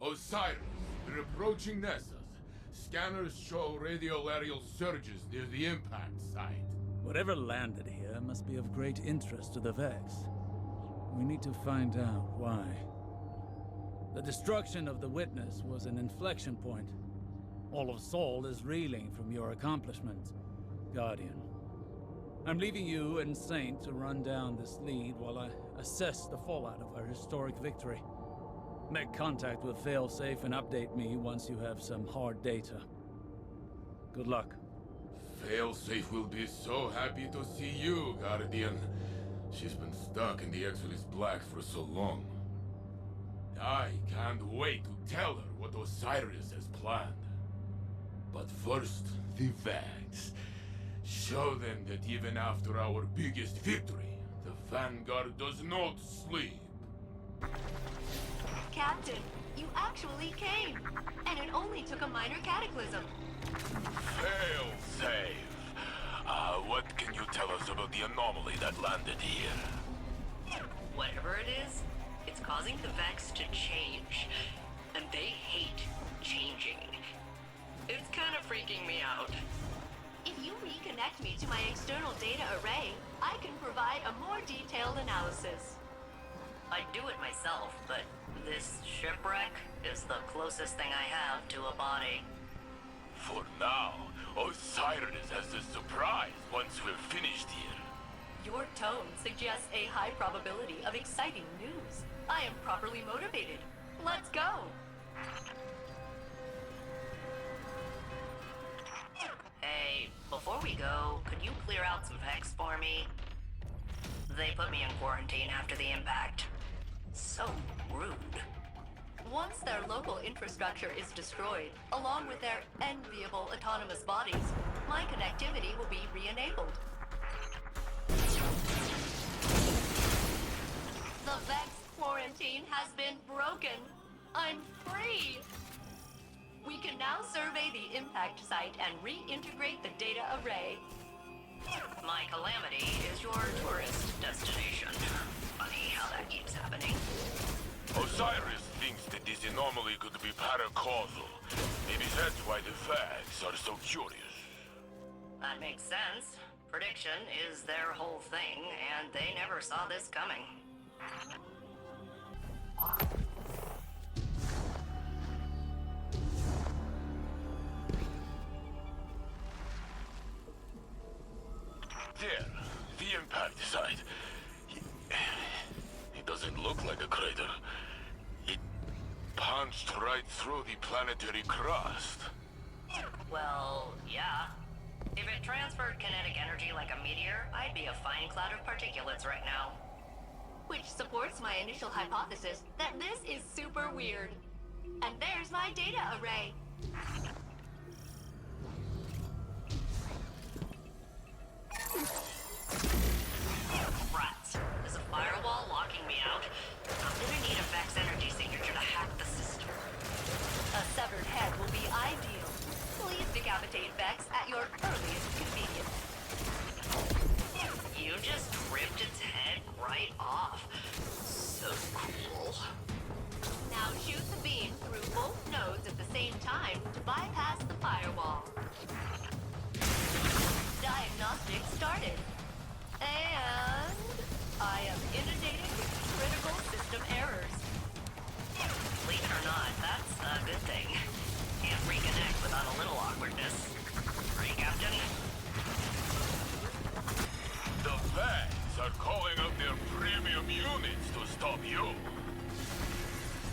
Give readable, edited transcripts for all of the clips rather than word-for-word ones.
Osiris, we're approaching Nessus. Scanners show radial aerial surges near the impact site. Whatever landed here must be of great interest to the Vex. We need to find out why. The destruction of the Witness was an inflection point. All of Sol is reeling from your accomplishments, Guardian. I'm leaving you and Saint to run down this lead while I assess the fallout of our historic victory. Make contact with Failsafe and update me once you have some hard data. Good luck. Failsafe will be so happy to see you, Guardian. She's been stuck in the Exodus Black for so long. I can't wait to tell her what Osiris has planned. But first, the Vex. Show them that even after our biggest victory, the Vanguard does not sleep. Captain, you actually came! And it only took a minor cataclysm. Failsafe! What can you tell us about the anomaly that landed here? Whatever it is, it's causing the Vex to change. And they hate changing. It's kind of freaking me out. If you reconnect me to my external data array, I can provide a more detailed analysis. I'd do it myself, but this shipwreck is the closest thing I have to a body. For now, Osiris has a surprise once we're finished here. Your tone suggests a high probability of exciting news. I am properly motivated. Let's go! Hey, before we go, could you clear out some Vex for me? They put me in quarantine after the impact. So rude. Once their local infrastructure is destroyed, along with their enviable autonomous bodies, my connectivity will be re-enabled. The Vex quarantine has been broken. I'm free! We can now survey the impact site and reintegrate the data array. My Calamity is your tourist destination. Funny how that keeps happening. Osiris thinks that this anomaly could be paracausal. Maybe that's why the Vex are so curious. That makes sense. Prediction is their whole thing, and they never saw this coming. There, the impact site. It doesn't look like a crater. It punched right through the planetary crust. Well, yeah. If it transferred kinetic energy like a meteor, I'd be a fine cloud of particulates right now. Which supports my initial hypothesis that this is super weird. And there's my data array. Rats. Is a firewall locking me out? I'm gonna need a Vex energy signature to hack the system. A severed head will be ideal. Please decapitate Vex at your earliest convenience. You just ripped its head right off. So cool. Now shoot the beam through both nodes at the same time to bypass the firewall. Diagnostics started. And I am inundated with critical system errors. Believe it or not, that's a good thing. Can't reconnect without a little awkwardness. Right, Captain? The Vex are calling up their premium units to stop you.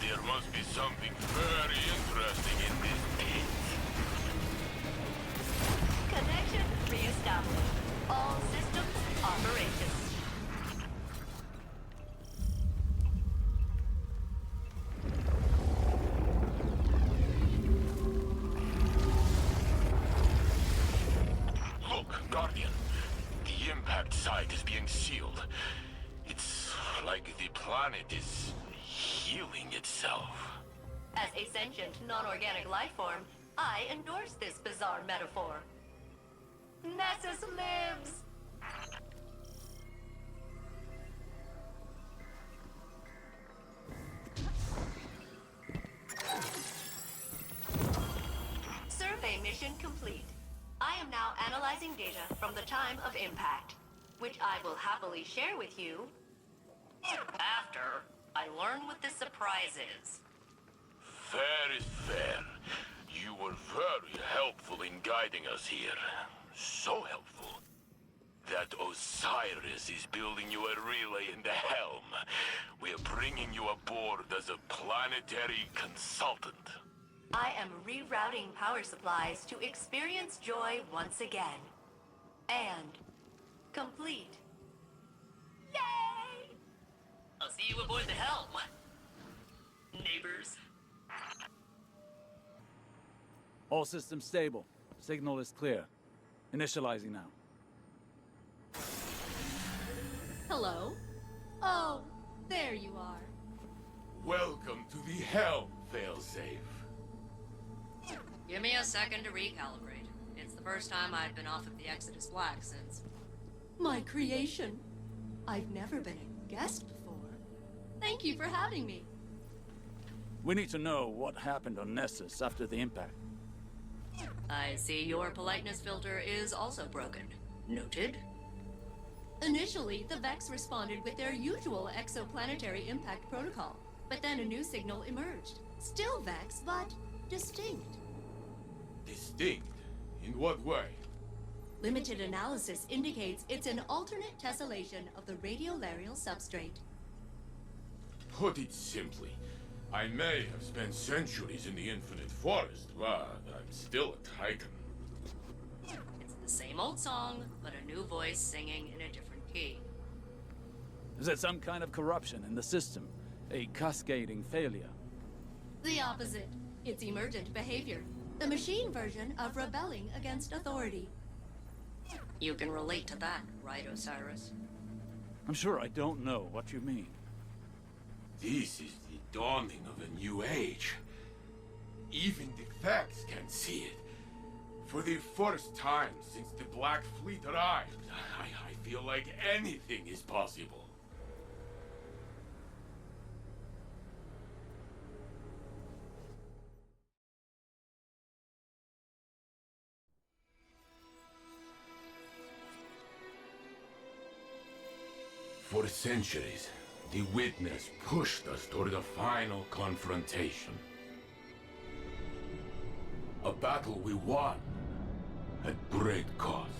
There must be something very interesting in this pit. Connection reestablished. All systems operations. Look, Guardian. The impact site is being sealed. It's like the planet is healing itself. As a sentient, non-organic life form, I endorse this bizarre metaphor. Nessus lives! Mission complete. I am now analyzing data from the time of impact, which I will happily share with you after I learn what the surprise is. Fair is fair. You were very helpful in guiding us here. So helpful that Osiris is building you a relay in the helm. We're bringing you aboard as a planetary consultant. I am rerouting power supplies to experience joy once again. And complete. Yay! I'll see you aboard the helm, neighbors. All systems stable. Signal is clear. Initializing now. Hello? Oh, there you are. Welcome to the helm, failsafe. Give me a second to recalibrate. It's the first time I've been off of the Exodus Black since... My creation. I've never been a guest before. Thank you for having me. We need to know what happened on Nessus after the impact. I see your politeness filter is also broken. Noted. Initially, the Vex responded with their usual exoplanetary impact protocol, but then a new signal emerged. Still Vex, but distinct. Distinct? In what way? Limited analysis indicates it's an alternate tessellation of the radiolarial substrate. Put it simply, I may have spent centuries in the Infinite Forest, but I'm still a Titan. It's the same old song, but a new voice singing in a different key. Is there some kind of corruption in the system? A cascading failure? The opposite. It's emergent behavior. The machine version of rebelling against authority. You can relate to that, right, Osiris? I'm sure I don't know what you mean. This is the dawning of a new age. Even the Vex can see it. For the first time since the Black Fleet arrived, I feel like anything is possible. For centuries, the Witness pushed us toward a final confrontation. A battle we won at great cost.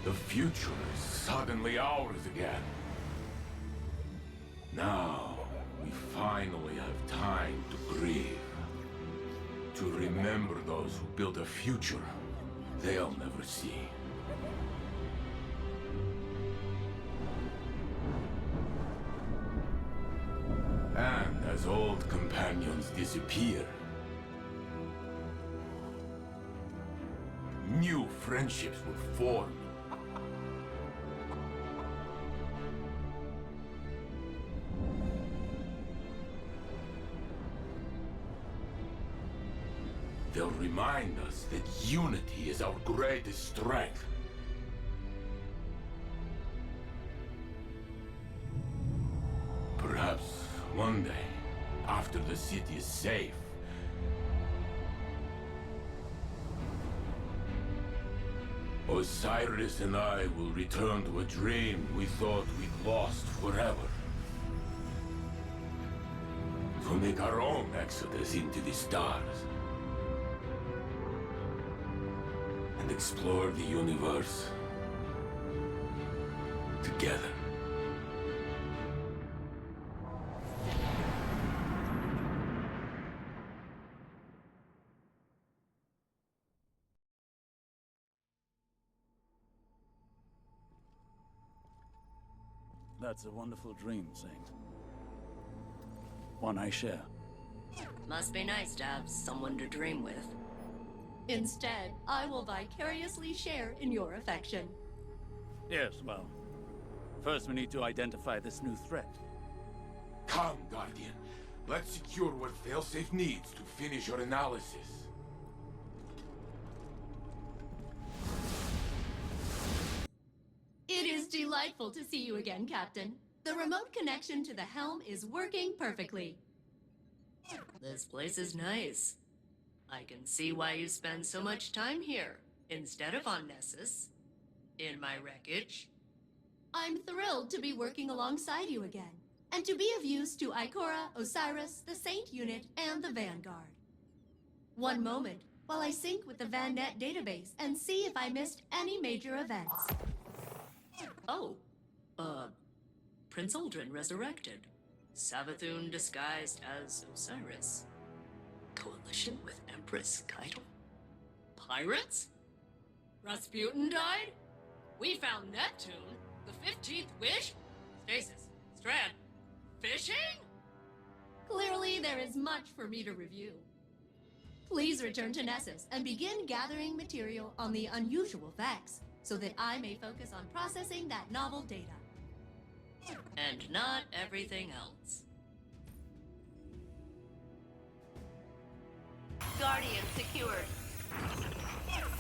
The future is suddenly ours again. Now, we finally have time to grieve. To remember those who built a future they'll never see. And as old companions disappear, new friendships will form. They'll remind us that unity is our greatest strength. Perhaps one day, after the city is safe, Osiris and I will return to a dream we thought we'd lost forever. To make our own exodus into the stars. And explore the universe together. That's a wonderful dream, Saint. One I share. Must be nice to have someone to dream with. Instead, I will vicariously share in your affection. Yes, well, first we need to identify this new threat. Come, Guardian. Let's secure what Failsafe needs to finish your analysis. It is delightful to see you again, Captain. The remote connection to the helm is working perfectly. This place is nice. I can see why you spend so much time here, instead of on Nessus. In my wreckage. I'm thrilled to be working alongside you again, and to be of use to Ikora, Osiris, the Saint Unit, and the Vanguard. One moment, while I sync with the VanNet database and see if I missed any major events. Oh, Prince Uldren resurrected. Savathun disguised as Osiris. Coalition with Empress Keitel? Pirates? Rasputin died? We found Neptune, the 15th wish? Stasis, Strand, fishing? Clearly, there is much for me to review. Please return to Nessus and begin gathering material on the unusual Vex, so that I may focus on processing that novel data. And not everything else. Guardian secured.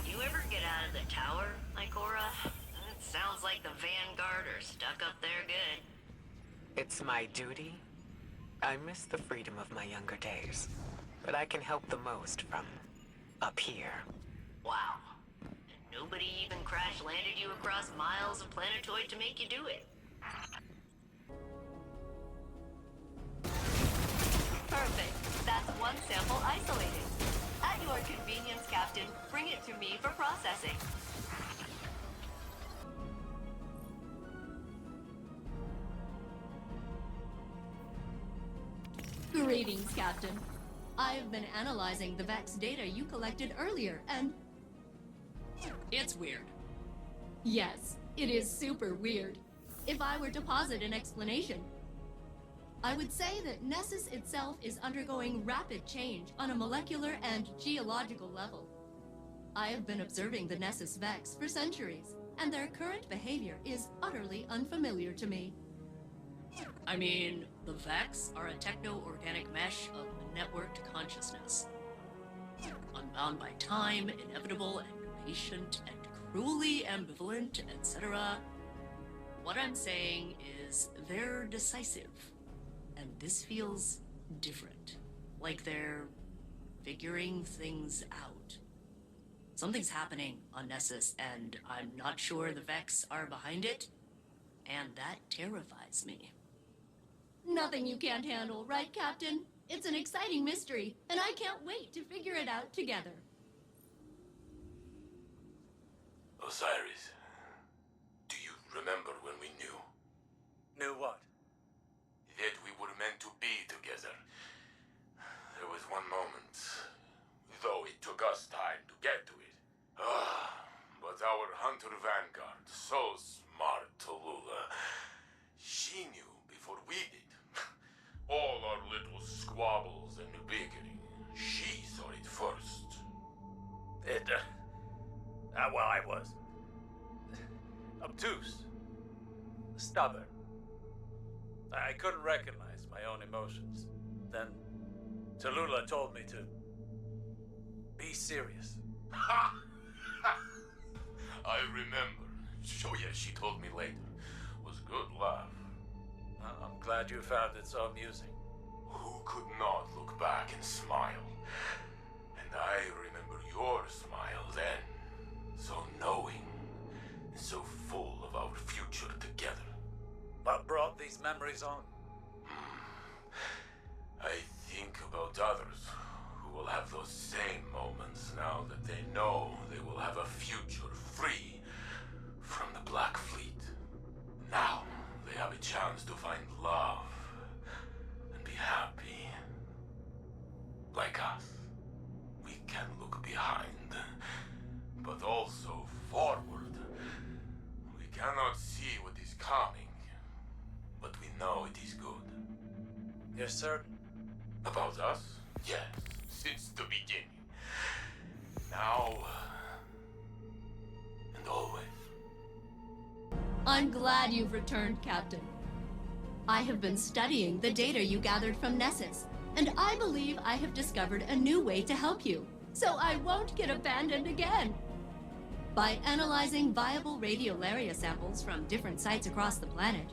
You ever get out of the tower, Ikora? It sounds like the Vanguard are stuck up there good. It's my duty. I miss the freedom of my younger days, but I can help the most from up here. Wow. And nobody even crash-landed you across miles of planetoid to make you do it. Perfect. That's one sample isolated. At your convenience, Captain. Bring it to me for processing. Greetings, Captain. I have been analyzing the Vex data you collected earlier, and... It's weird. Yes, it is super weird. If I were to posit an explanation, I would say that Nessus itself is undergoing rapid change on a molecular and geological level. I have been observing the Nessus Vex for centuries, and their current behavior is utterly unfamiliar to me. I mean, the Vex are a techno-organic mesh of networked consciousness. Unbound by time, inevitable and patient and cruelly ambivalent, etc. What I'm saying is they're decisive. And this feels different. Like they're figuring things out. Something's happening on Nessus, and I'm not sure the Vex are behind it. And that terrifies me. Nothing you can't handle, right, Captain? It's an exciting mystery, and I can't wait to figure it out together. Osiris, do you remember when we knew? Knew what? That we were meant to be together. There was one moment, though it took us time to get to it. But our Hunter Vanguard, so smart, Tallulah, she knew before we did. All our little squabbles and bickering, she saw it first. Well, I was obtuse, stubborn. I couldn't recognize my own emotions. Then Tallulah told me to be serious. I remember. Oh yeah, she told me later. Was good laugh. I'm glad you found it so amusing. Who could not look back and smile? And I remember your smile then. So knowing, and so full of our future together. What brought these memories on? I think about others who will have those same moments now that they know they will have a future free from the Black Fleet. Now they have a chance to find love and be happy. Like us, we can look behind, but also forward. We cannot see what is coming, but we know it is good. You're certain? About us? Yes, since the beginning. Now, and always. I'm glad you've returned, Captain. I have been studying the data you gathered from Nessus, and I believe I have discovered a new way to help you, so I won't get abandoned again. By analyzing viable radiolaria samples from different sites across the planet,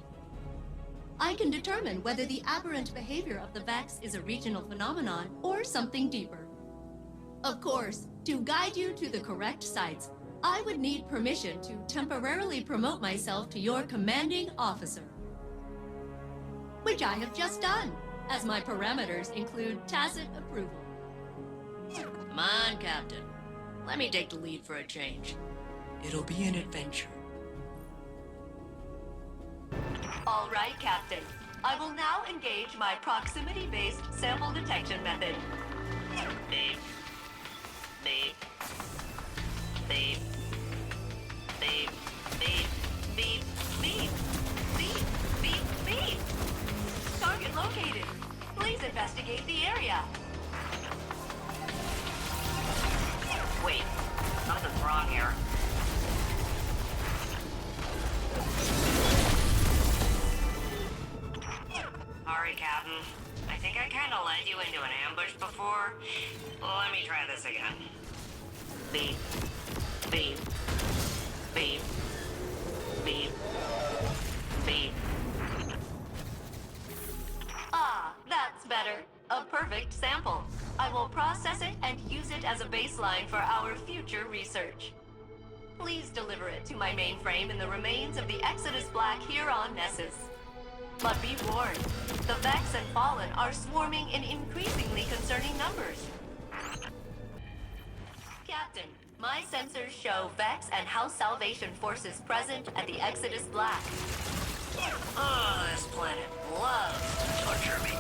I can determine whether the aberrant behavior of the Vex is a regional phenomenon or something deeper. Of course, to guide you to the correct sites, I would need permission to temporarily promote myself to your commanding officer. Which I have just done, as my parameters include tacit approval. Come on, Captain. Let me take the lead for a change. It'll be an adventure. All right, Captain. I will now engage my proximity-based sample detection method. Beep. Beep. Beep. Beep. Beep. Beep. Beep. Beep, beep, beep. Target located. Please investigate the area. Wait. Something's wrong here. Sorry, Captain. I think I kinda led you into an ambush before. Let me try this again. Beep. Beep. Beep. Beep. Beep. Ah, that's better. A perfect sample. I will process it and use it as a baseline for our future research. Please deliver it to my mainframe in the remains of the Exodus Black here on Nessus. But be warned, the Vex and Fallen are swarming in increasingly concerning numbers. Captain, my sensors show Vex and House Salvation forces present at the Exodus Black. Oh, this planet loves to torture me.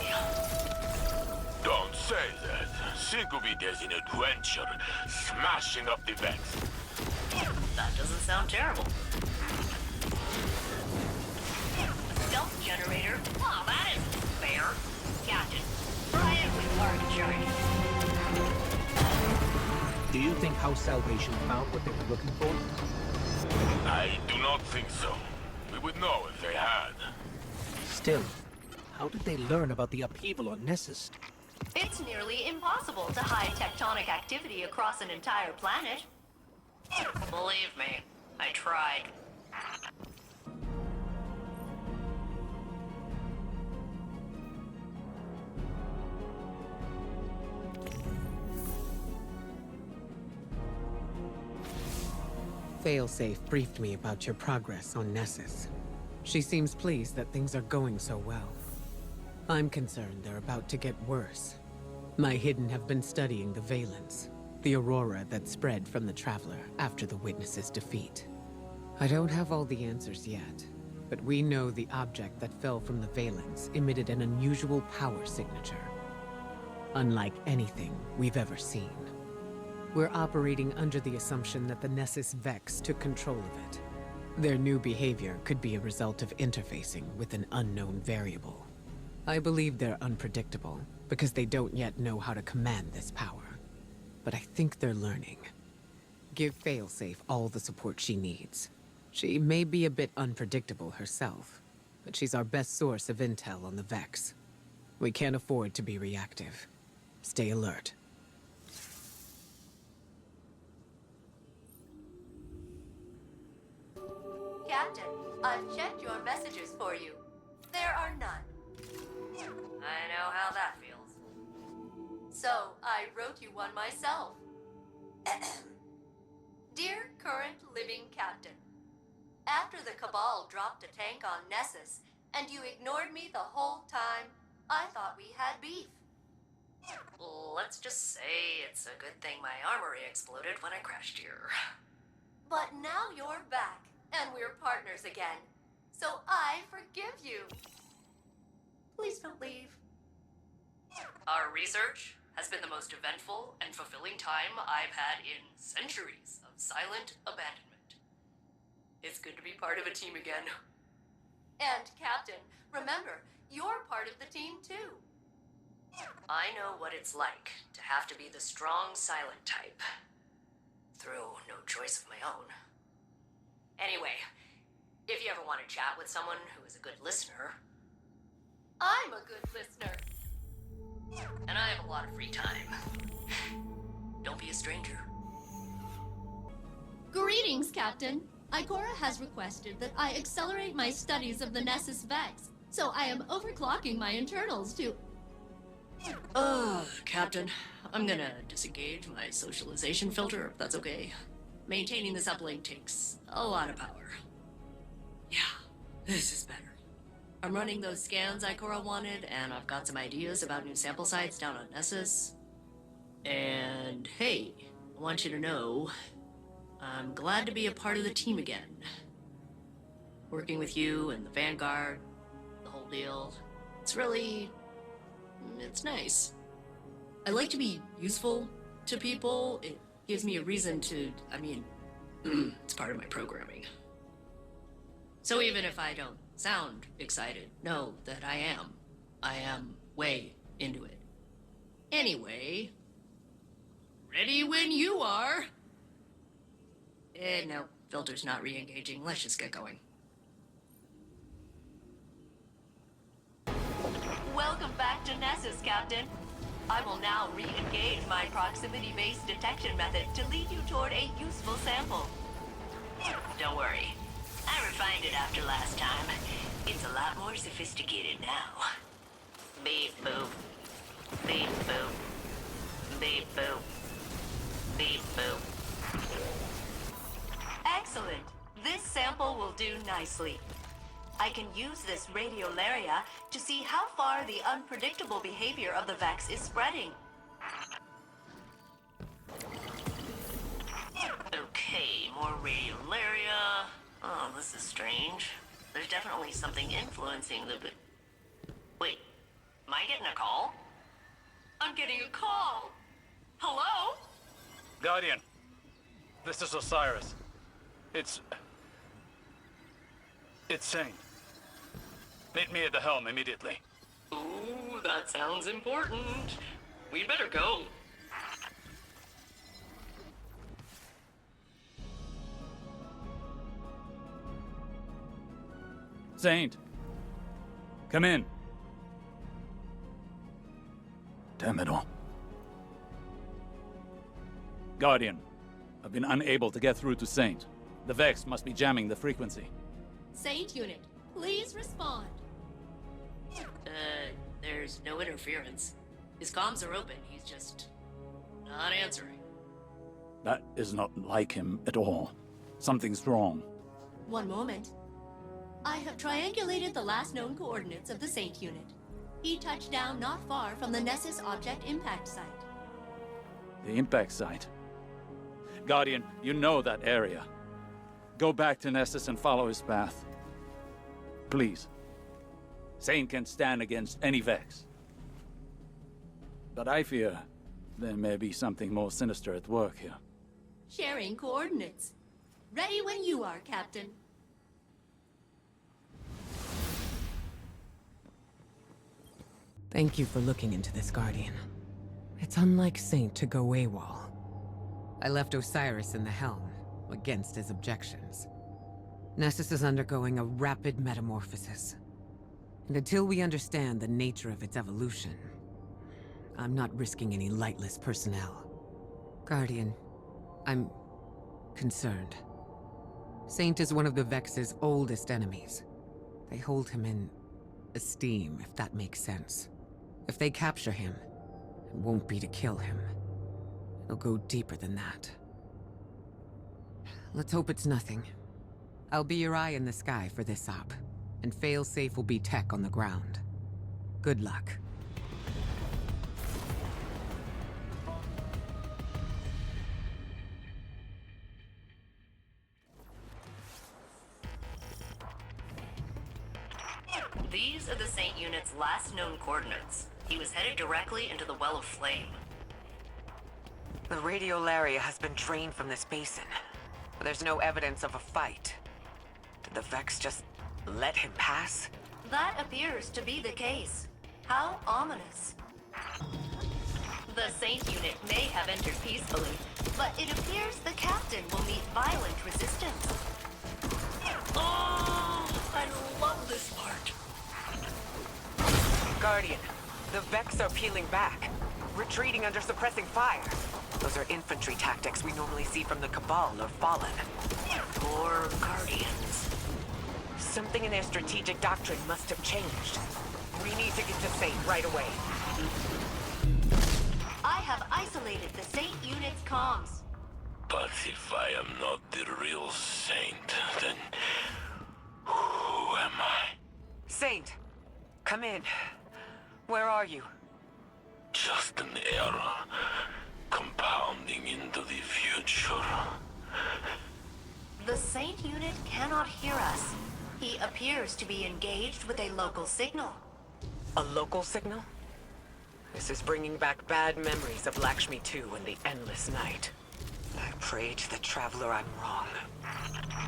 Don't say that. Think of it as an adventure, smashing up the Vex. That doesn't sound terrible. Stealth generator? Oh, that isn't fair. Captain, try it with target charge. Do you think House Salvation found what they were looking for? I do not think so. We would know if they had. Still, how did they learn about the upheaval on Nessus? It's nearly impossible to hide tectonic activity across an entire planet. Believe me, I tried. Failsafe briefed me about your progress on Nessus. She seems pleased that things are going so well. I'm concerned they're about to get worse. My Hidden have been studying the Valence, the aurora that spread from the Traveler after the Witness's defeat. I don't have all the answers yet, but we know the object that fell from the Valence emitted an unusual power signature. Unlike anything we've ever seen. We're operating under the assumption that the Nessus Vex took control of it. Their new behavior could be a result of interfacing with an unknown variable. I believe they're unpredictable, because they don't yet know how to command this power. But I think they're learning. Give Failsafe all the support she needs. She may be a bit unpredictable herself, but she's our best source of intel on the Vex. We can't afford to be reactive. Stay alert. Captain, I've checked your messages for you. There are none. I know how that feels. So, I wrote you one myself. Dear current living captain, after the Cabal dropped a tank on Nessus, and you ignored me the whole time, I thought we had beef. Let's just say it's a good thing my armory exploded when I crashed here. But now you're back, and we're partners again. So I forgive you. Please don't leave. Our research has been the most eventful and fulfilling time I've had in centuries of silent abandonment. It's good to be part of a team again. And Captain, remember, you're part of the team too. I know what it's like to have to be the strong, silent type. Through no choice of my own. Anyway, if you ever want to chat with someone who is a good listener... I'm a good listener. And I have a lot of free time. Don't be a stranger. Greetings, Captain. Ikora has requested that I accelerate my studies of the Nessus Vex, So I am overclocking my internals to... Captain, I'm gonna disengage my socialization filter, if that's okay. Maintaining this uplink takes a lot of power. Yeah, this is better. I'm running those scans Ikora wanted, and I've got some ideas about new sample sites down on Nessus. And hey, I want you to know, I'm glad to be a part of the team again. Working with you and the Vanguard, the whole deal, it's nice. I like to be useful to people. It gives me a reason to, it's part of my programming. So even if I don't sound excited, know that I am. I am way into it. Anyway, ready when you are. No, filter's not re-engaging. Let's just get going. Welcome back to Nessus, Captain. I will now re-engage my proximity-based detection method to lead you toward a useful sample. Don't worry. I refined it after last time. It's a lot more sophisticated now. Beep boop. Beep boop. Beep boop. Beep boop. Excellent. This sample will do nicely. I can use this radiolaria to see how far the unpredictable behavior of the Vex is spreading. Okay, more radiolaria. Oh, this is strange. There's definitely something influencing the... Wait, am I getting a call? I'm getting a call. Hello? Guardian, this is Osiris. It's Saint. Meet me at the helm immediately. Ooh, that sounds important. We'd better go. Saint, come in. Damn it all. Guardian, I've been unable to get through to Saint. The Vex must be jamming the frequency. Saint Unit, please respond. There's no interference. His comms are open, he's just not answering. That is not like him at all. Something's wrong. One moment. I have triangulated the last known coordinates of the Saint Unit. He touched down not far from the Nessus Object Impact Site. The impact site. Guardian, you know that area. Go back to Nessus and follow his path. Please. Saint can stand against any Vex. But I fear there may be something more sinister at work here. Sharing coordinates. Ready when you are, Captain. Thank you for looking into this, Guardian. It's unlike Saint to go AWOL. I left Osiris in the helm, against his objections. Nessus is undergoing a rapid metamorphosis. And until we understand the nature of its evolution, I'm not risking any lightless personnel. Guardian, I'm concerned. Saint is one of the Vex's oldest enemies. They hold him in esteem, if that makes sense. If they capture him, it won't be to kill him. It'll go deeper than that. Let's hope it's nothing. I'll be your eye in the sky for this op, and failsafe will be tech on the ground. Good luck. These are the Saint Unit's last known coordinates. He was headed directly into the Well of Flame. The radiolaria has been drained from this basin. But there's no evidence of a fight. Did the Vex just let him pass? That appears to be the case. How ominous. The Saint Unit may have entered peacefully, but it appears the Captain will meet violent resistance. Oh, I love this part. Guardian, the Vex are peeling back, retreating under suppressing fire. Those are infantry tactics we normally see from the Cabal or Fallen. Poor Guardians. Something in their strategic doctrine must have changed. We need to get to Saint right away. I have isolated the Saint unit's comms. But if I am not the real Saint, then who am I? Saint, come in. Where are you? Just an error, compounding into the future. The Saint unit cannot hear us. He appears to be engaged with a local signal. A local signal? This is bringing back bad memories of Lakshmi 2 and the endless night. I pray to the Traveler I'm wrong.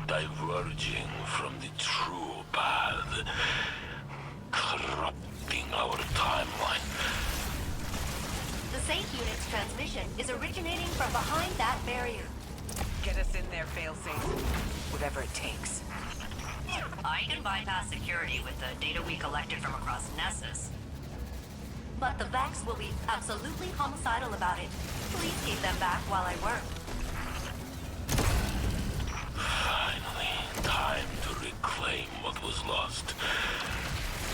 Diverging from the true path, corrupting our timeline. The Saint unit's transmission is originating from behind that barrier. Get us in there, failsafe. Whatever it takes. I can bypass security with the data we collected from across Nessus. But the Vex will be absolutely homicidal about it. Please keep them back while I work. Finally, time to reclaim what was lost.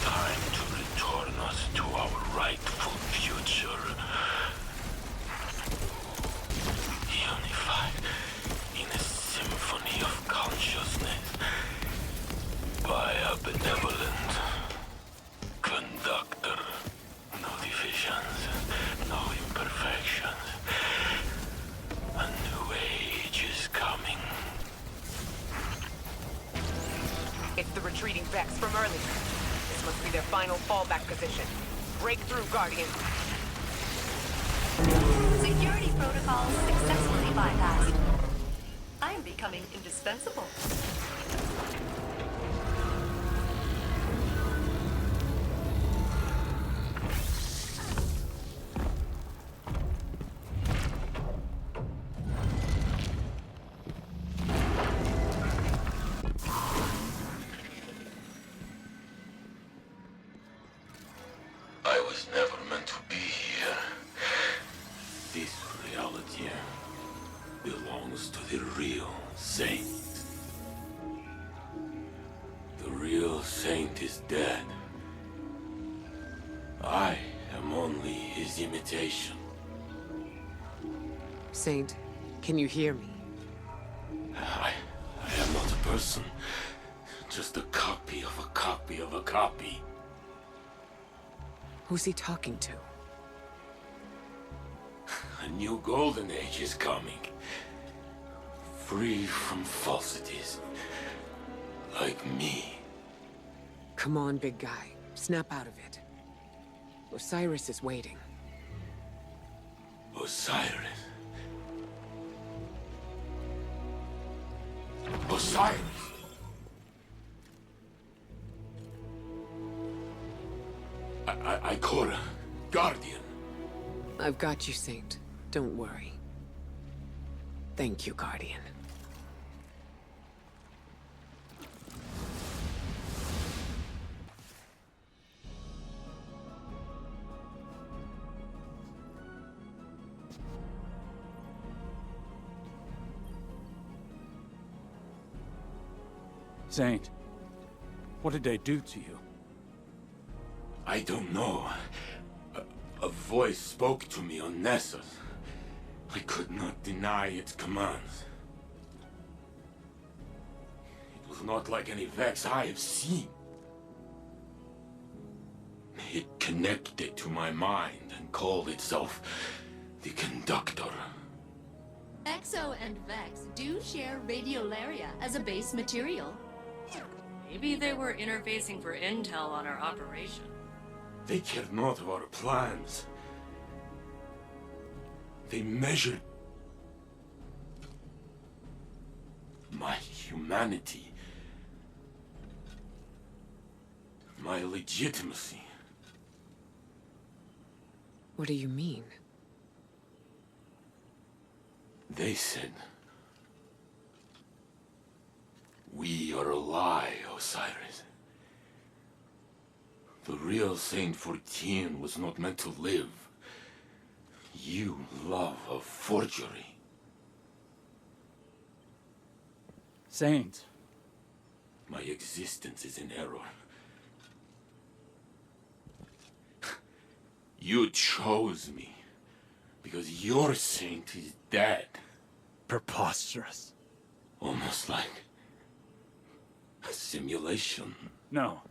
Time to return us to our rightful future. Unified in a symphony of consciousness by a benevolent conductor. No divisions, no imperfections. A new age is coming. It's the retreating Vex from earlier. This must be their final fallback position. Break through, Guardian. Security protocols successfully bypassed. I am becoming indispensable. I was never meant to be here. This reality belongs to the real Saint. The real Saint is dead. I am only his imitation. Saint, can you hear me? I am not a person. Just a copy of a copy of a copy. Who's he talking to? A new golden age is coming. Free from falsities. Like me. Come on, big guy. Snap out of it. Osiris is waiting. Osiris. Osiris! Ikora, Guardian. I've got you, Saint. Don't worry. Thank you, Guardian. Saint, what did they do to you? I don't know. A voice spoke to me on Nessus. I could not deny its commands. It was not like any Vex I have seen. It connected to my mind and called itself the Conductor. Exo and Vex do share radiolaria as a base material. Maybe they were interfacing for intel on our operation. They cared not of our plans. They measured my humanity, my legitimacy. What do you mean? They said, "We are a lie, Osiris. The real Saint 14 was not meant to live. You love a forgery." Saint, My existence is in error. You chose me because your saint is dead. Preposterous. Almost like a simulation. No.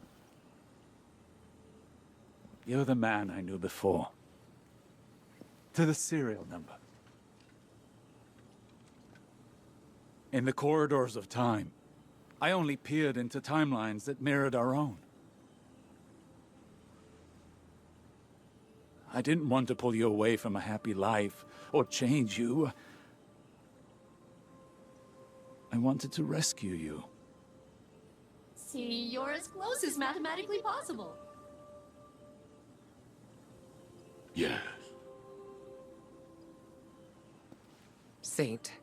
You're the man I knew before. To the serial number. In the corridors of time, I only peered into timelines that mirrored our own. I didn't want to pull you away from a happy life, or change you. I wanted to rescue you. See, you're as close as mathematically possible. Yes. Saint,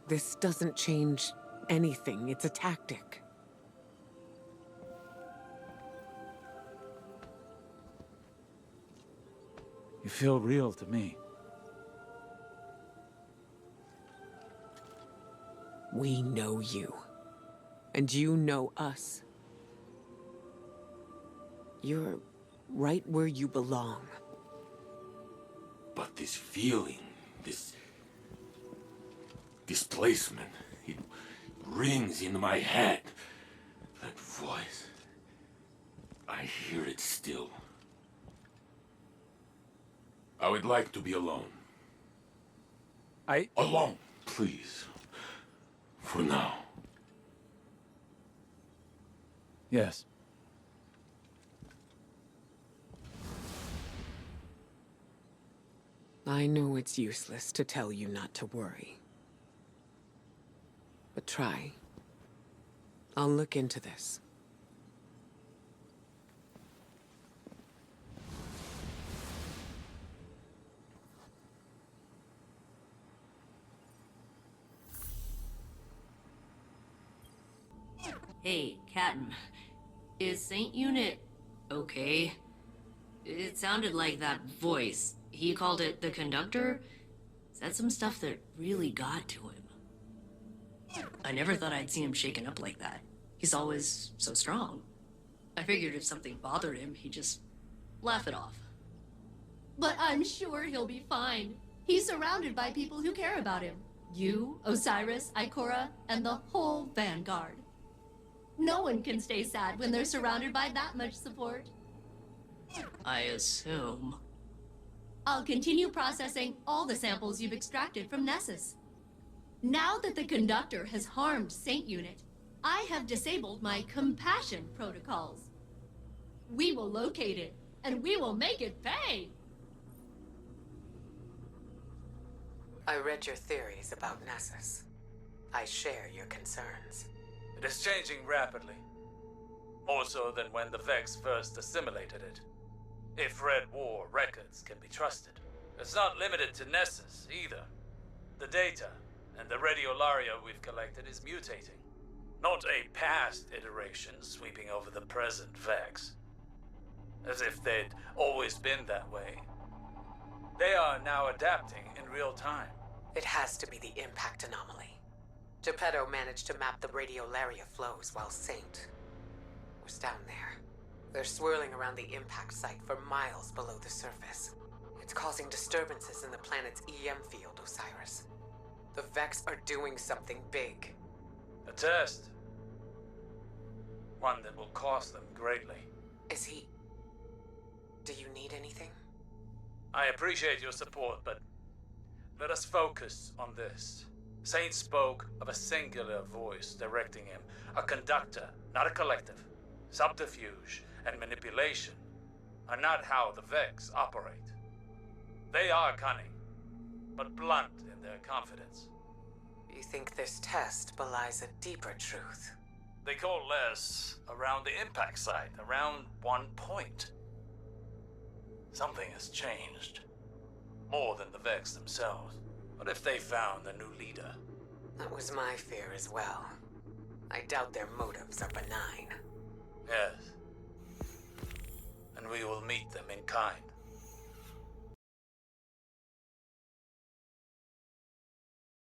this doesn't change anything. It's a tactic. You feel real to me. We know you. And you know us. You're right where you belong. But this feeling, this displacement, it rings in my head. That voice, I hear it still. I would like to be alone. Alone, please. For now. Yes. I know it's useless to tell you not to worry. But try. I'll look into this. Hey, Captain. Is Saint Unit okay? It sounded like that voice. He called it the conductor. Said some stuff that really got to him. I never thought I'd see him shaken up like that. He's always so strong. I figured if something bothered him, he'd just laugh it off. But I'm sure he'll be fine. He's surrounded by people who care about him. You, Osiris, Ikora, and the whole Vanguard. No one can stay sad when they're surrounded by that much support. I assume. I'll continue processing all the samples you've extracted from Nessus. Now that the conductor has harmed Saint Unit, I have disabled my compassion protocols. We will locate it, and we will make it pay! I read your theories about Nessus. I share your concerns. It is changing rapidly. More so than when the Vex first assimilated it. If Red War records can be trusted. It's not limited to Nessus, either. The data and the radiolaria we've collected is mutating. Not a past iteration sweeping over the present Vex. As if they'd always been that way. They are now adapting in real time. It has to be the impact anomaly. Geppetto managed to map the radiolaria flows while Saint was down there. They're swirling around the impact site for miles below the surface. It's causing disturbances in the planet's EM field, Osiris. The Vex are doing something big. A test. One that will cost them greatly. Is he... Do you need anything? I appreciate your support, but let us focus on this. Saint spoke of a singular voice directing him, a conductor, not a collective. Subterfuge and manipulation are not how the Vex operate. They are cunning, but blunt in their confidence. You think this test belies a deeper truth? They coalesce around the impact site, around one point. Something has changed. More than the Vex themselves. What if they found a new leader? That was my fear as well. I doubt their motives are benign. Yes. And we will meet them in kind.